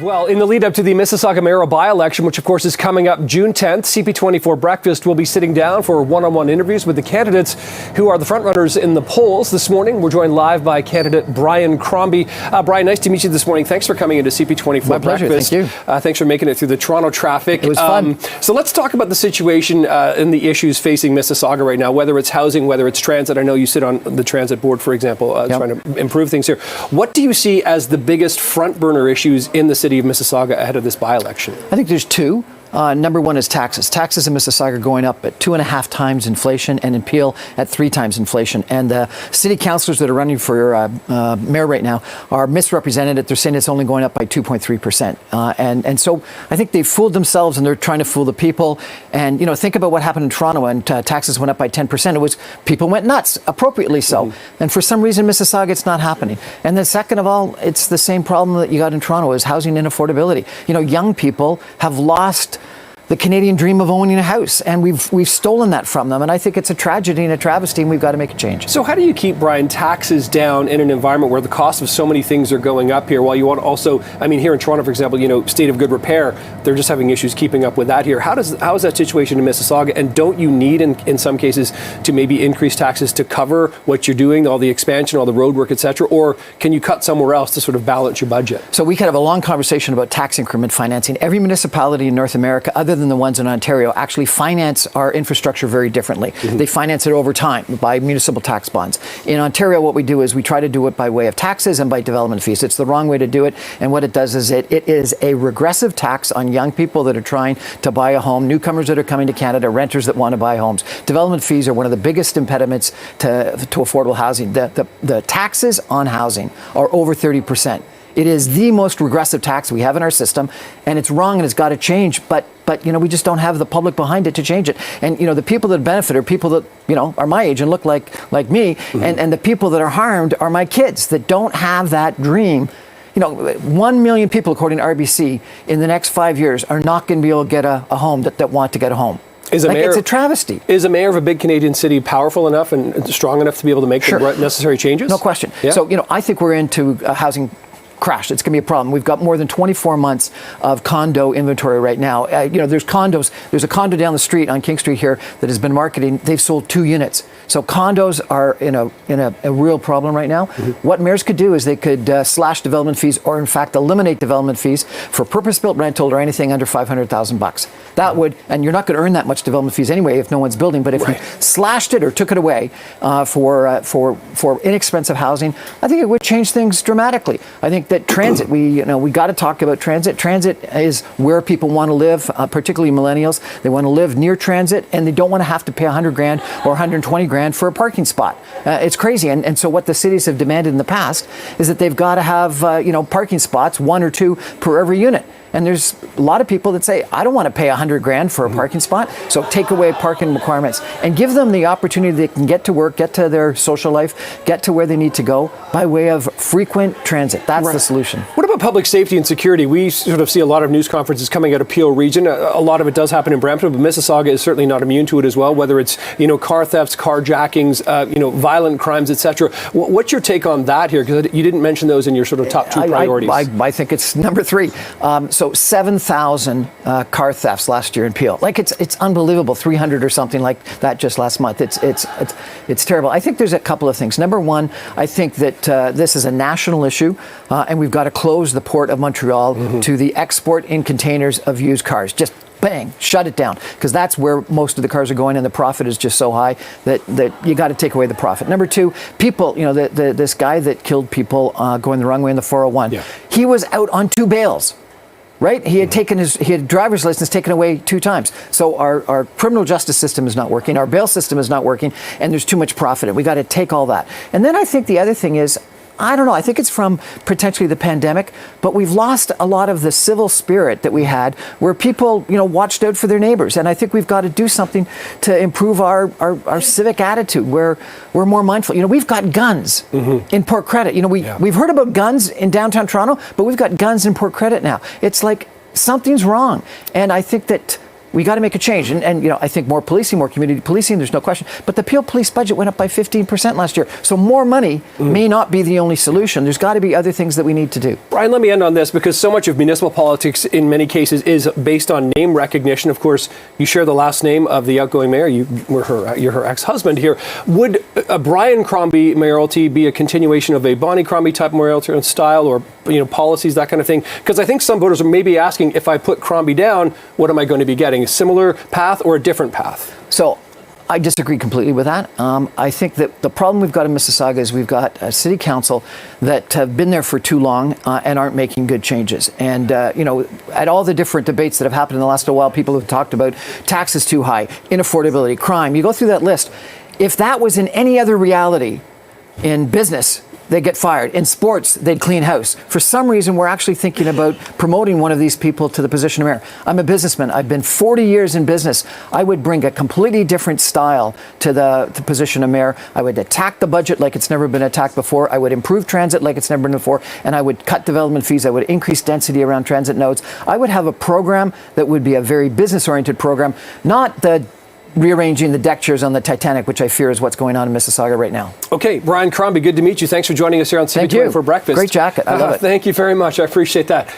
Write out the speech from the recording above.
Well, in the lead up to the Mississauga mayoral by-election, which of course is coming up June 10th, CP24 Breakfast will be sitting down for one-on-one interviews with the candidates who are the frontrunners in the polls. This morning, we're joined live by candidate Brian Crombie. Brian, nice to meet you this morning. Thanks for coming into CP24 My pleasure. Breakfast. Thank you. Thanks for making it through the Toronto traffic. It was fun. So let's talk about the situation and the issues facing Mississauga right now, whether it's housing, whether it's transit. I know you sit on the transit board, for example, trying to improve things here. What do you see as the biggest front burner issues in the city of Mississauga ahead of this by-election? I think there's two. Number one is taxes. Taxes in Mississauga are going up at 2.5 times inflation, and in Peel at 3 times inflation. And the city councillors that are running for mayor right now are misrepresented. They're saying it's only going up by 2.3%. And so I think they've fooled themselves, and they're trying to fool the people. And, you know, think about what happened in Toronto when taxes went up by 10%. It was, people went nuts, appropriately so. Mm-hmm. And for some reason, Mississauga, it's not happening. And then second of all, it's the same problem that you got in Toronto, is housing inaffordability. You know, young people have lost the Canadian dream of owning a house, and we've stolen that from them, and I think it's a tragedy and a travesty, and we've got to make a change. So how do you keep, Brian, taxes down in an environment where the cost of so many things are going up here, while you want to also, I mean, here in Toronto, for example, you know, state of good repair, they're just having issues keeping up with that here. How is that situation in Mississauga, and don't you need, in some cases, to maybe increase taxes to cover what you're doing, all the expansion, all the road work, etc., or can you cut somewhere else to sort of balance your budget? So we could have a long conversation about tax increment financing. Every municipality in North America, other than the ones in Ontario, actually finance our infrastructure very differently. Mm-hmm. They finance it over time by municipal tax bonds. In Ontario, what we do is we try to do it by way of taxes and by development fees. It's the wrong way to do it, and what it does is it is a regressive tax on young people that are trying to buy a home, newcomers that are coming to Canada, renters that want to buy homes. Development fees are one of the biggest impediments to affordable housing. The taxes on housing are over 30%. It is the most regressive tax we have in our system, and it's wrong, and it's got to change. But you know, we just don't have the public behind it to change it. And you know, the people that benefit are people that, you know, are my age and look like me, mm-hmm. and the people that are harmed are my kids that don't have that dream. You know, 1 million people, according to RBC, in the next 5 years are not going to be able to get a home that want to get a home. It's a travesty. Is a mayor of a big Canadian city powerful enough and strong enough to be able to make the necessary changes? No question. Yeah. So, you know, I think we're into housing crash. It's going to be a problem. We've got more than 24 months of condo inventory right now. You know, there's condos. There's a condo down the street on King Street here that has been marketing. They've sold 2 units. So condos are in a real problem right now. Mm-hmm. What mayors could do is they could slash development fees, or in fact eliminate development fees for purpose-built rental or anything under $500,000. That would, and you're not going to earn that much development fees anyway if no one's building. But if you slashed it or took it away for inexpensive housing, I think it would change things dramatically. I think that transit, we got to talk about transit. Transit is where people want to live, particularly millennials. They want to live near transit, and they don't want to have to pay $100,000 or $120,000 for a parking spot. It's crazy. And so what the cities have demanded in the past is that they've got to have parking spots, 1 or 2 per every unit. And there's a lot of people that say, I don't want to pay $100,000 for a parking spot, so take away parking requirements and give them the opportunity they can get to work, get to their social life, get to where they need to go by way of frequent transit. That's the solution. What about public safety and security? We sort of see a lot of news conferences coming out of Peel region. A lot of it does happen in Brampton, but Mississauga is certainly not immune to it as well, whether it's, car thefts, carjackings, violent crimes, etc. What's your take on that here? Because you didn't mention those in your sort of top 2 priorities. I think it's number 3. So 7,000 car thefts last year in Peel. Like it's unbelievable. 300 or something like that just last month. It's terrible. I think there's a couple of things. Number one, I think that this is a national issue, and we've got to close the port of Montreal to the export in containers of used cars. Just bang, shut it down, because that's where most of the cars are going, and the profit is just so high that you got to take away the profit. Number 2, people, this guy that killed people going the wrong way in the 401, he was out on 2 bails. Right? He had driver's license taken away 2 times. So our criminal justice system is not working, our bail system is not working, and there's too much profit. And we got to take all that. And then I think the other thing is, I don't know, I think it's from potentially the pandemic, but we've lost a lot of the civil spirit that we had, where people, watched out for their neighbors. And I think we've got to do something to improve our civic attitude, where we're more mindful. We've got guns in Port Credit. We've heard about guns in downtown Toronto, but we've got guns in Port Credit now. It's like something's wrong. And I think that we got to make a change. And I think more policing, more community policing, there's no question. But the Peel Police budget went up by 15% last year. So more money may not be the only solution. There's got to be other things that we need to do. Brian, let me end on this, because so much of municipal politics in many cases is based on name recognition. Of course, you share the last name of the outgoing mayor. You're her ex-husband here. Would a Brian Crombie mayoralty be a continuation of a Bonnie Crombie type mayoralty style, or policies, that kind of thing? Because I think some voters are maybe asking, if I put Crombie down, what am I going to be getting? A similar path or a different path? So I disagree completely with that. I think that the problem we've got in Mississauga is we've got a city council that have been there for too long and aren't making good changes. And, at all the different debates that have happened in the last little while, people have talked about taxes too high, inaffordability, crime. You go through that list. If that was in any other reality, in business, they'd get fired. In sports, they'd clean house. For some reason, we're actually thinking about promoting one of these people to the position of mayor. I'm a businessman. I've been 40 years in business. I would bring a completely different style to the position of mayor. I would attack the budget like it's never been attacked before. I would improve transit like it's never been before. And I would cut development fees. I would increase density around transit nodes. I would have a program that would be a very business-oriented program, not the rearranging the deck chairs on the Titanic, which I fear is what's going on in Mississauga right now. Okay, Brian Crombie, good to meet you. Thanks for joining us here on CP24 Breakfast. Great jacket. I love it. Thank you very much. I appreciate that.